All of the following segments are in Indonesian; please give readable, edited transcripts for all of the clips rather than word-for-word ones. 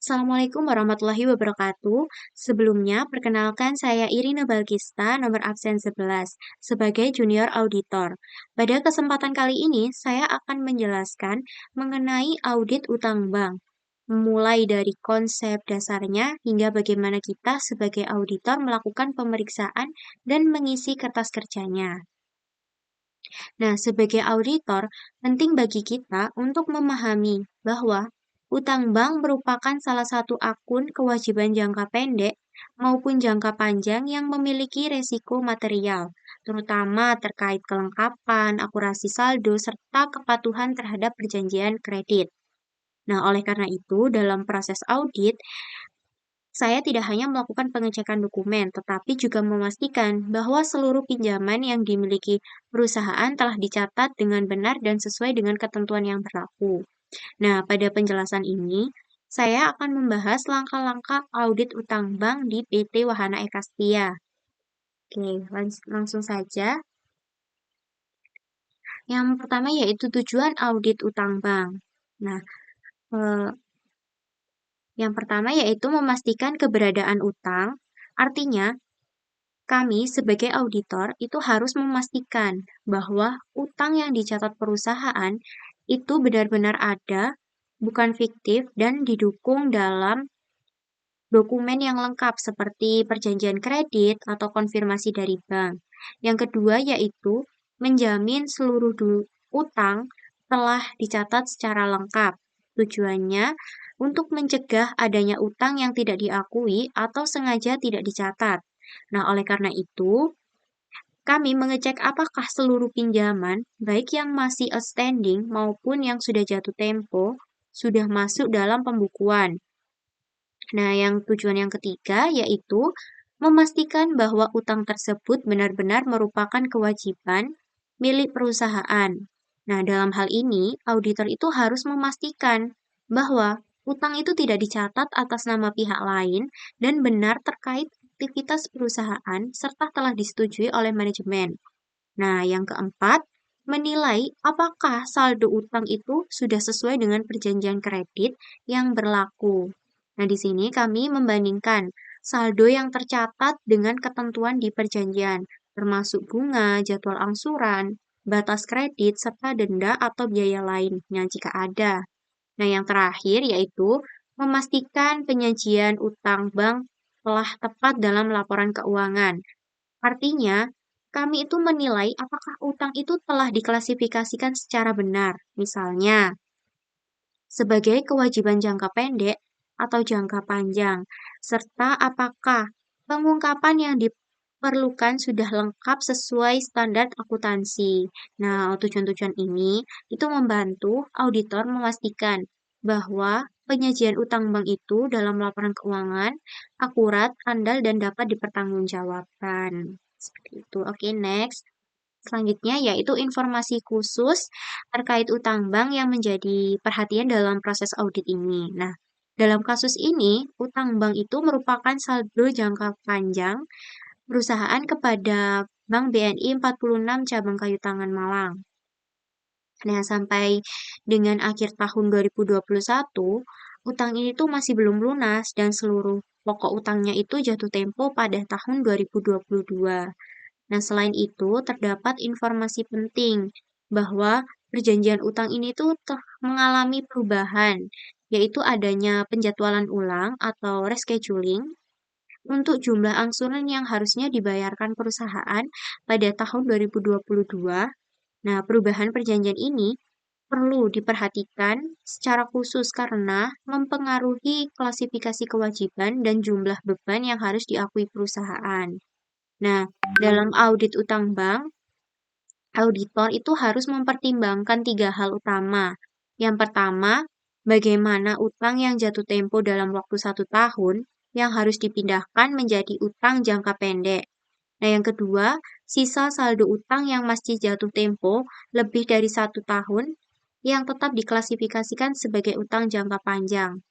Assalamualaikum warahmatullahi wabarakatuh. Sebelumnya, perkenalkan saya Irina Balkista, nomor absen 11, sebagai junior auditor. Pada kesempatan kali ini, saya akan menjelaskan mengenai audit utang bank, mulai dari konsep dasarnya hingga bagaimana kita sebagai auditor melakukan pemeriksaan dan mengisi kertas kerjanya. Nah, sebagai auditor, penting bagi kita untuk memahami bahwa utang bank merupakan salah satu akun kewajiban jangka pendek maupun jangka panjang yang memiliki resiko material, terutama terkait kelengkapan, akurasi saldo, serta kepatuhan terhadap perjanjian kredit. Nah, oleh karena itu, dalam proses audit, saya tidak hanya melakukan pengecekan dokumen, tetapi juga memastikan bahwa seluruh pinjaman yang dimiliki perusahaan telah dicatat dengan benar dan sesuai dengan ketentuan yang berlaku. Nah, pada penjelasan ini, saya akan membahas langkah-langkah audit utang bank di PT Wahana Ekastia. Oke, langsung saja. Yang pertama yaitu tujuan audit utang bank. Nah, eh, yang pertama yaitu memastikan keberadaan utang. Artinya, kami sebagai auditor itu harus memastikan bahwa utang yang dicatat perusahaan itu benar-benar ada, bukan fiktif, dan didukung dalam dokumen yang lengkap seperti perjanjian kredit atau konfirmasi dari bank. Yang kedua yaitu menjamin seluruh utang telah dicatat secara lengkap. Tujuannya untuk mencegah adanya utang yang tidak diakui atau sengaja tidak dicatat. Nah, oleh karena itu, kami mengecek apakah seluruh pinjaman, baik yang masih outstanding maupun yang sudah jatuh tempo, sudah masuk dalam pembukuan. Nah, yang tujuan yang ketiga yaitu memastikan bahwa utang tersebut benar-benar merupakan kewajiban milik perusahaan. Nah, dalam hal ini, auditor itu harus memastikan bahwa utang itu tidak dicatat atas nama pihak lain dan benar terkait aktivitas perusahaan serta telah disetujui oleh manajemen. Nah, yang keempat, menilai apakah saldo utang itu sudah sesuai dengan perjanjian kredit yang berlaku. Nah, di sini kami membandingkan saldo yang tercatat dengan ketentuan di perjanjian, termasuk bunga, jadwal angsuran, batas kredit, serta denda atau biaya lainnya jika ada. Nah, yang terakhir yaitu memastikan penyajian utang bank telah tepat dalam laporan keuangan. Artinya, kami itu menilai apakah utang itu telah diklasifikasikan secara benar. Misalnya, sebagai kewajiban jangka pendek atau jangka panjang, serta apakah pengungkapan yang diperlukan sudah lengkap sesuai standar akuntansi. Nah, tujuan-tujuan ini itu membantu auditor memastikan bahwa penyajian utang bank itu dalam laporan keuangan akurat, andal, dan dapat dipertanggungjawabkan. Seperti itu. Oke, next. Selanjutnya yaitu informasi khusus terkait utang bank yang menjadi perhatian dalam proses audit ini. Nah, dalam kasus ini, utang bank itu merupakan saldo jangka panjang perusahaan kepada Bank BNI 46 Cabang Kayu Tangan Malang. Nah, sampai dengan akhir tahun 2021, utang ini tuh masih belum lunas dan seluruh pokok utangnya itu jatuh tempo pada tahun 2022. Nah, selain itu, terdapat informasi penting bahwa perjanjian utang ini tuh mengalami perubahan, yaitu adanya penjadwalan ulang atau rescheduling untuk jumlah angsuran yang harusnya dibayarkan perusahaan pada tahun 2022. Nah, perubahan perjanjian ini perlu diperhatikan secara khusus karena mempengaruhi klasifikasi kewajiban dan jumlah beban yang harus diakui perusahaan. Nah, dalam audit utang bank, auditor itu harus mempertimbangkan tiga hal utama. Yang pertama, bagaimana utang yang jatuh tempo dalam waktu 1 tahun yang harus dipindahkan menjadi utang jangka pendek. Nah, yang kedua, sisa saldo utang yang masih jatuh tempo lebih dari 1 tahun yang tetap diklasifikasikan sebagai utang jangka panjang.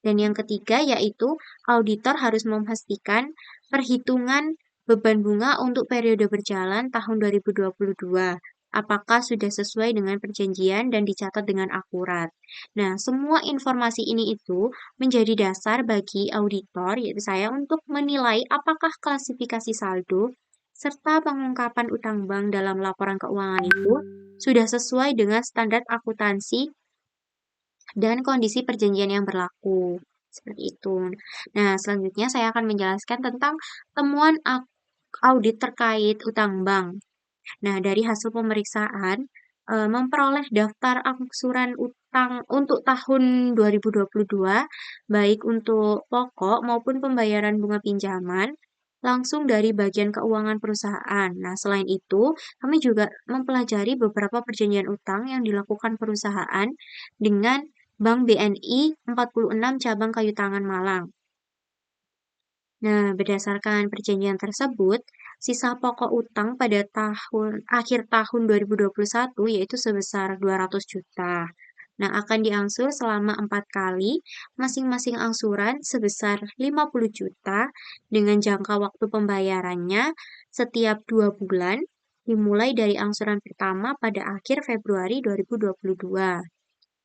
Dan yang ketiga yaitu auditor harus memastikan perhitungan beban bunga untuk periode berjalan tahun 2022. apakah sudah sesuai dengan perjanjian dan dicatat dengan akurat. Nah, semua informasi ini itu menjadi dasar bagi auditor, yaitu saya, untuk menilai apakah klasifikasi saldo serta pengungkapan utang bank dalam laporan keuangan itu sudah sesuai dengan standar akuntansi dan kondisi perjanjian yang berlaku. Seperti itu. Nah, selanjutnya saya akan menjelaskan tentang temuan audit terkait utang bank. Nah, dari hasil pemeriksaan, memperoleh daftar angsuran utang untuk tahun 2022, baik untuk pokok maupun pembayaran bunga pinjaman, langsung dari bagian keuangan perusahaan. Nah, selain itu, kami juga mempelajari beberapa perjanjian utang yang dilakukan perusahaan dengan Bank BNI 46 cabang Kayu Tangan Malang. Nah, berdasarkan perjanjian tersebut, sisa pokok utang pada akhir tahun 2021 yaitu sebesar 200 juta. Nah, akan diangsur selama 4 kali, masing-masing angsuran sebesar 50 juta dengan jangka waktu pembayarannya setiap 2 bulan, dimulai dari angsuran pertama pada akhir Februari 2022.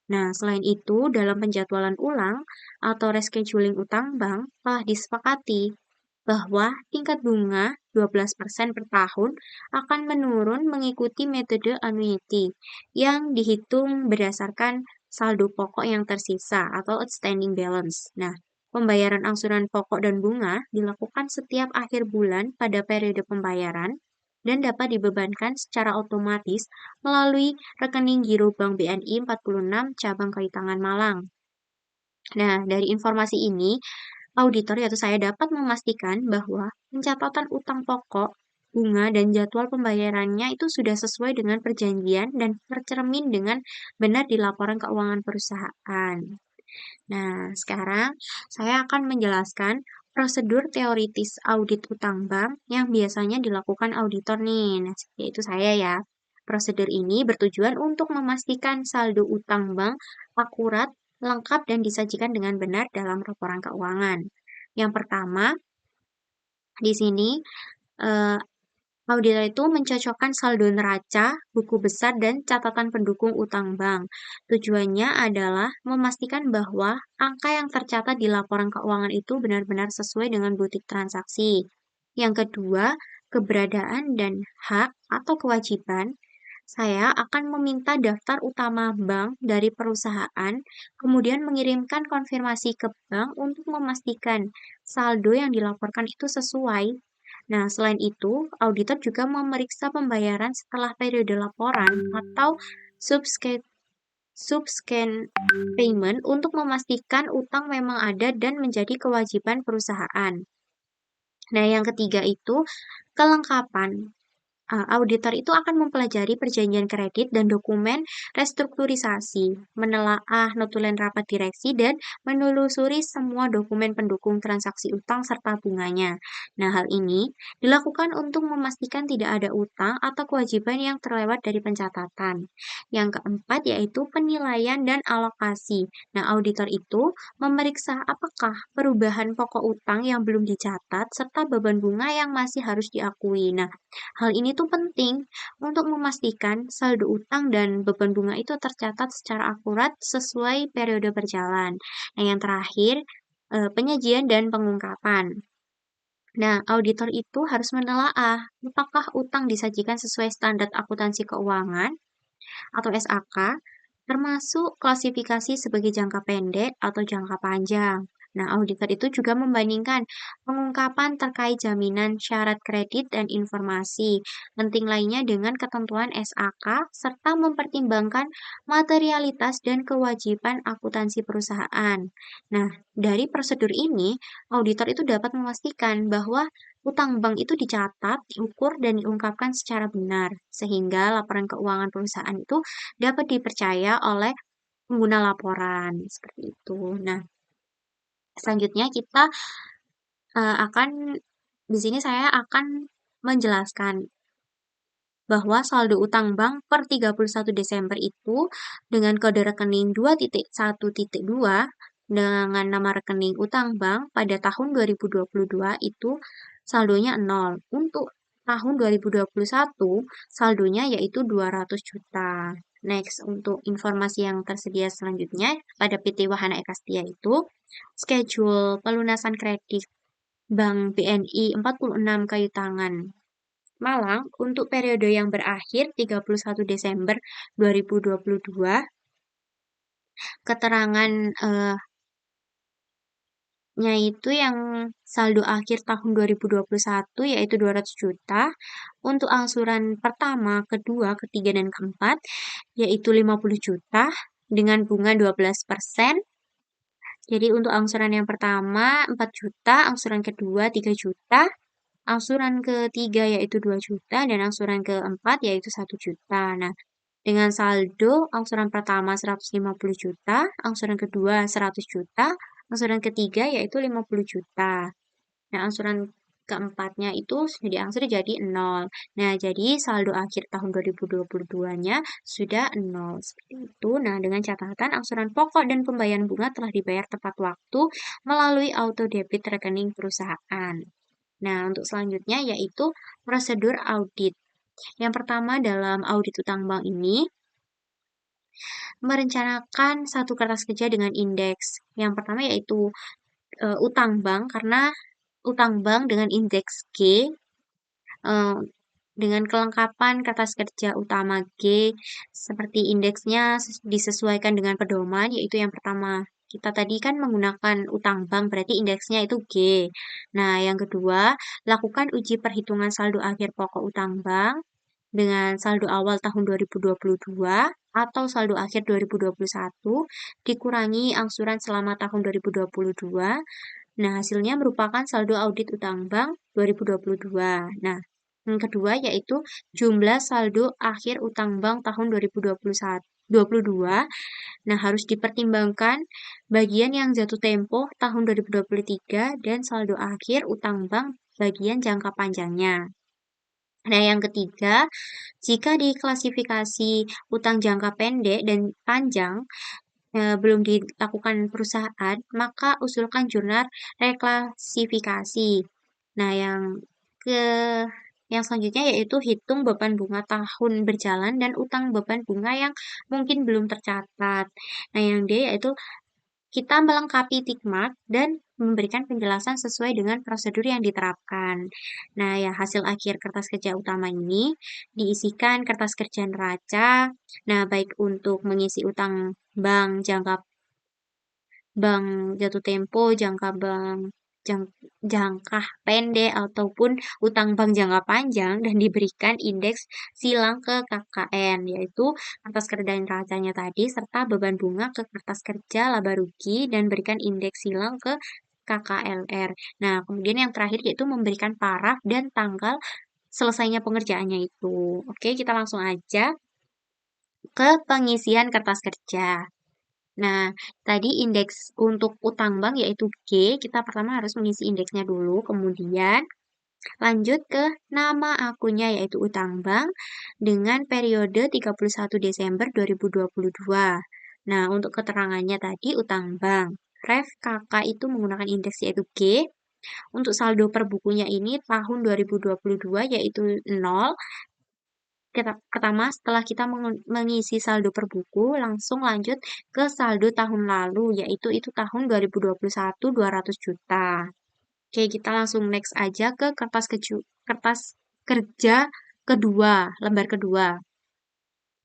Nah, selain itu, dalam penjadwalan ulang atau rescheduling utang bank telah disepakati bahwa tingkat bunga 12% per tahun akan menurun mengikuti metode annuity yang dihitung berdasarkan saldo pokok yang tersisa atau outstanding balance. Nah, pembayaran angsuran pokok dan bunga dilakukan setiap akhir bulan pada periode pembayaran dan dapat dibebankan secara otomatis melalui rekening giro Bank BNI 46 cabang Kayu Tangan Malang. Nah, dari informasi ini, auditor yaitu saya dapat memastikan bahwa pencatatan utang pokok, bunga, dan jadwal pembayarannya itu sudah sesuai dengan perjanjian dan tercermin dengan benar di laporan keuangan perusahaan. Nah, sekarang saya akan menjelaskan prosedur teoritis audit utang bank yang biasanya dilakukan auditor nih. Nah, yaitu saya ya. Prosedur ini bertujuan untuk memastikan saldo utang bank akurat, lengkap, dan disajikan dengan benar dalam laporan keuangan. Yang pertama, di sini eh, auditor itu mencocokkan saldo neraca, buku besar, dan catatan pendukung utang bank. Tujuannya adalah memastikan bahwa angka yang tercatat di laporan keuangan itu benar-benar sesuai dengan butir transaksi. Yang kedua, keberadaan dan hak atau kewajiban. Saya akan meminta daftar utama bank dari perusahaan, kemudian mengirimkan konfirmasi ke bank untuk memastikan saldo yang dilaporkan itu sesuai. Nah, selain itu, auditor juga memeriksa pembayaran setelah periode laporan atau subscan payment untuk memastikan utang memang ada dan menjadi kewajiban perusahaan. Nah, yang ketiga itu kelengkapan. Auditor itu akan mempelajari perjanjian kredit dan dokumen restrukturisasi, menelaah notulen rapat direksi, dan menelusuri semua dokumen pendukung transaksi utang serta bunganya. Nah, hal ini dilakukan untuk memastikan tidak ada utang atau kewajiban yang terlewat dari pencatatan. Yang keempat yaitu penilaian dan alokasi. Nah, auditor itu memeriksa apakah perubahan pokok utang yang belum dicatat serta beban bunga yang masih harus diakui. Nah, hal ini tuh penting untuk memastikan saldo utang dan beban bunga itu tercatat secara akurat sesuai periode berjalan. Nah, yang terakhir, penyajian dan pengungkapan. Nah, auditor itu harus menelaah apakah utang disajikan sesuai standar akuntansi keuangan atau SAK, termasuk klasifikasi sebagai jangka pendek atau jangka panjang. Nah, auditor itu juga membandingkan pengungkapan terkait jaminan syarat kredit dan informasi penting lainnya dengan ketentuan SAK, serta mempertimbangkan materialitas dan kewajiban akuntansi perusahaan. Nah, dari prosedur ini, auditor itu dapat memastikan bahwa utang bank itu dicatat, diukur, dan diungkapkan secara benar, sehingga laporan keuangan perusahaan itu dapat dipercaya oleh pengguna laporan seperti itu. Nah, selanjutnya kita akan di sini saya akan menjelaskan bahwa saldo utang bank per 31 Desember itu dengan kode rekening 2.1.2 dengan nama rekening utang bank pada tahun 2022 itu saldonya 0. Untuk tahun 2021 saldonya yaitu 200 juta. Next, untuk informasi yang tersedia selanjutnya pada PT Wahana Ekastia itu, schedule pelunasan kredit Bank BNI 46 Kayu Tangan Malang untuk periode yang berakhir 31 Desember 2022. Keterangan nya itu yang saldo akhir tahun 2021 yaitu 200 juta. Untuk angsuran pertama, kedua, ketiga, dan keempat yaitu 50 juta dengan bunga 12%. Jadi untuk angsuran yang pertama 4 juta, angsuran kedua 3 juta, angsuran ketiga yaitu 2 juta, dan angsuran keempat yaitu 1 juta. Nah, dengan saldo angsuran pertama 150 juta, angsuran kedua 100 juta, angsuran ketiga yaitu 50 juta. Nah, angsuran keempatnya itu sudah diangsur jadi 0. Nah, jadi saldo akhir tahun 2022-nya sudah 0. Seperti itu. Nah, dengan catatan angsuran pokok dan pembayaran bunga telah dibayar tepat waktu melalui auto debit rekening perusahaan. Nah, untuk selanjutnya yaitu prosedur audit. Yang pertama dalam audit utang bank ini, merencanakan satu kertas kerja dengan indeks. Yang pertama yaitu utang bank, karena utang bank dengan indeks G, dengan kelengkapan kertas kerja utama G, seperti indeksnya disesuaikan dengan pedoman, yaitu yang pertama. Kita tadi kan menggunakan utang bank, berarti indeksnya itu G. Nah, yang kedua, lakukan uji perhitungan saldo akhir pokok utang bank dengan saldo awal tahun 2022 atau saldo akhir 2021 dikurangi angsuran selama tahun 2022. Nah, hasilnya merupakan saldo audit utang bank 2022. Nah, yang kedua yaitu jumlah saldo akhir utang bank tahun 2022. Nah, harus dipertimbangkan bagian yang jatuh tempo tahun 2023 dan saldo akhir utang bank bagian jangka panjangnya. Nah, yang ketiga, jika diklasifikasi utang jangka pendek dan panjang belum dilakukan perusahaan, maka usulkan jurnal reklasifikasi. Nah, ke yang selanjutnya yaitu hitung beban bunga tahun berjalan dan utang beban bunga yang mungkin belum tercatat. Nah, yang D yaitu kita melengkapi tick mark dan memberikan penjelasan sesuai dengan prosedur yang diterapkan. Nah, ya hasil akhir kertas kerja utama ini diisikan kertas kerja neraca. Nah, baik untuk mengisi utang bank jatuh tempo, jangka pendek ataupun utang bank jangka panjang, dan diberikan indeks silang ke KKN, yaitu kertas kerja neracanya tadi serta beban bunga ke kertas kerja laba rugi dan berikan indeks silang ke KKLR. Nah, kemudian yang terakhir yaitu memberikan paraf dan tanggal selesainya pengerjaannya itu. Oke, kita langsung aja ke pengisian kertas kerja. Nah, tadi indeks untuk utang bank yaitu G, kita pertama harus mengisi indeksnya dulu, kemudian lanjut ke nama akunnya yaitu utang bank dengan periode 31 Desember 2022. Nah, untuk keterangannya tadi utang bank. Ref KK itu menggunakan indeks yaitu G. Untuk saldo per bukunya ini tahun 2022 yaitu 0. Pertama, setelah kita mengisi saldo per buku, langsung lanjut ke saldo tahun lalu, yaitu itu tahun 2021 200 juta. Oke, kita langsung next aja ke kertas kerja kedua, lembar kedua.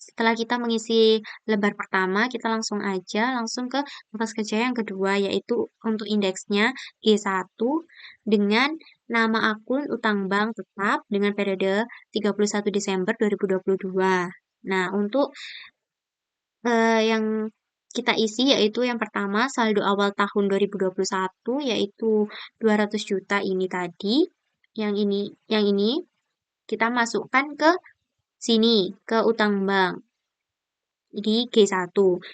Setelah kita mengisi lembar pertama, kita langsung ke kertas kerja yang kedua, yaitu untuk indeksnya G1 dengan nama akun utang bank tetap dengan periode 31 Desember 2022. Nah, untuk yang kita isi yaitu yang pertama saldo awal tahun 2021 yaitu 200 juta ini tadi. Yang ini kita masukkan ke sini, ke utang bank di G1.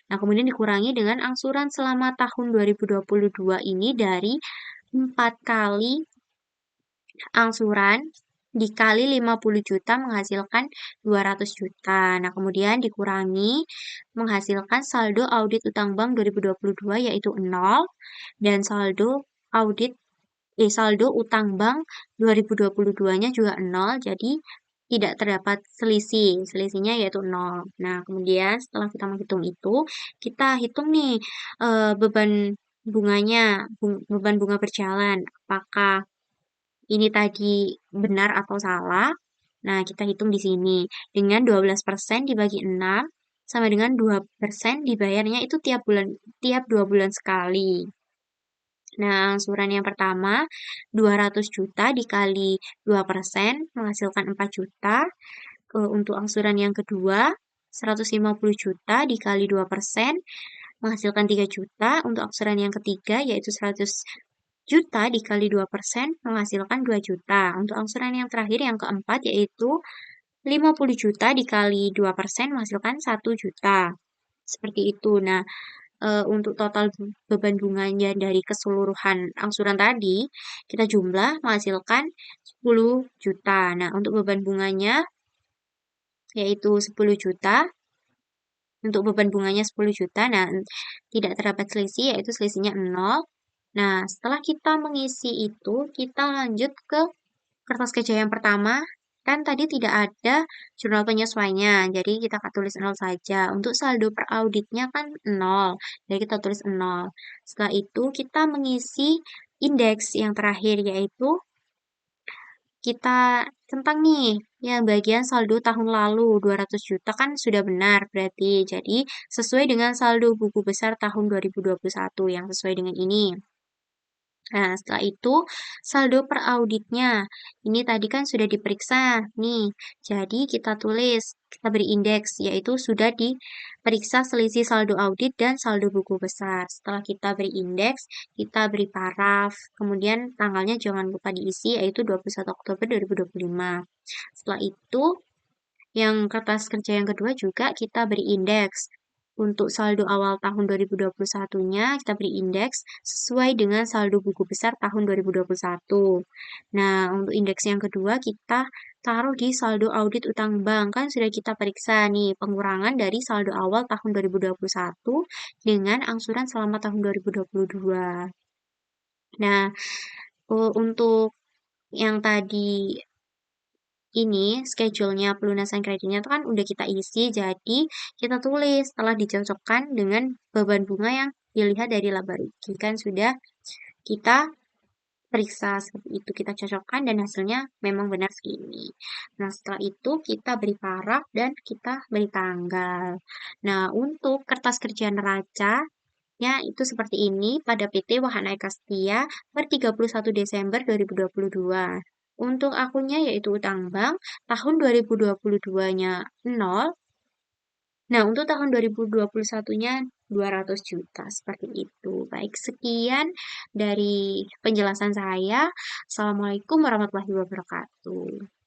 Nah, kemudian dikurangi dengan angsuran selama tahun 2022 ini dari 4 kali angsuran dikali 50 juta menghasilkan 200 juta. Nah, kemudian dikurangi menghasilkan saldo audit utang bank 2022 yaitu 0 dan saldo audit saldo utang bank 2022-nya juga 0, jadi tidak terdapat selisih. Selisihnya yaitu 0. Nah, kemudian setelah kita menghitung itu, kita hitung nih beban bunganya, beban bunga berjalan. Apakah ini tadi benar atau salah? Nah, kita hitung di sini. Dengan 12% dibagi 6, sama dengan 2% dibayarnya itu tiap 2 bulan sekali. Nah, angsuran yang pertama 200 juta dikali 2% menghasilkan 4 juta. Untuk angsuran yang kedua 150 juta dikali 2% menghasilkan 3 juta. Untuk angsuran yang ketiga yaitu 100 juta dikali 2% menghasilkan 2 juta. Untuk angsuran yang terakhir yang keempat yaitu 50 juta dikali 2% menghasilkan 1 juta. Seperti itu. Nah, untuk total beban bunganya dari keseluruhan angsuran tadi, kita jumlah menghasilkan 10 juta. Nah, untuk beban bunganya yaitu 10 juta. Untuk beban bunganya 10 juta, nah tidak terdapat selisih, yaitu selisihnya 0. Nah, setelah kita mengisi itu, kita lanjut ke kertas kerja yang pertama. Kan tadi tidak ada jurnal penyesuainya, jadi kita akan tulis 0 saja. Untuk saldo per auditnya kan 0, jadi kita tulis 0. Setelah itu kita mengisi indeks yang terakhir, yaitu kita tentang nih yang bagian saldo tahun lalu 200 juta kan sudah benar berarti. Jadi sesuai dengan saldo buku besar tahun 2021 yang sesuai dengan ini. Nah, setelah itu saldo per auditnya. Ini tadi kan sudah diperiksa nih. Jadi kita tulis, kita beri indeks yaitu sudah diperiksa selisih saldo audit dan saldo buku besar. Setelah kita beri indeks, kita beri paraf. Kemudian tanggalnya jangan lupa diisi yaitu 21 Oktober 2025. Setelah itu yang kertas kerja yang kedua juga kita beri indeks. Untuk saldo awal tahun 2021-nya kita beri indeks sesuai dengan saldo buku besar tahun 2021. Nah, untuk indeks yang kedua kita taruh di saldo audit utang bank. Kan sudah kita periksa nih pengurangan dari saldo awal tahun 2021 dengan angsuran selama tahun 2022. Nah, untuk yang tadi ini schedule-nya pelunasan kreditnya itu kan udah kita isi, jadi kita tulis setelah dicocokkan dengan beban bunga yang dilihat dari laba rugi. Kan sudah kita periksa seperti itu, kita cocokkan dan hasilnya memang benar segini. Nah, setelah itu kita beri paraf dan kita beri tanggal. Nah, untuk kertas kerja neraca ya, itu seperti ini pada PT Wahana Eka Setia per 31 Desember 2022. Untuk akunnya yaitu utang bank, tahun 2022-nya 0. Nah, untuk tahun 2021-nya 200 juta, seperti itu. Baik, sekian dari penjelasan saya. Assalamualaikum warahmatullahi wabarakatuh.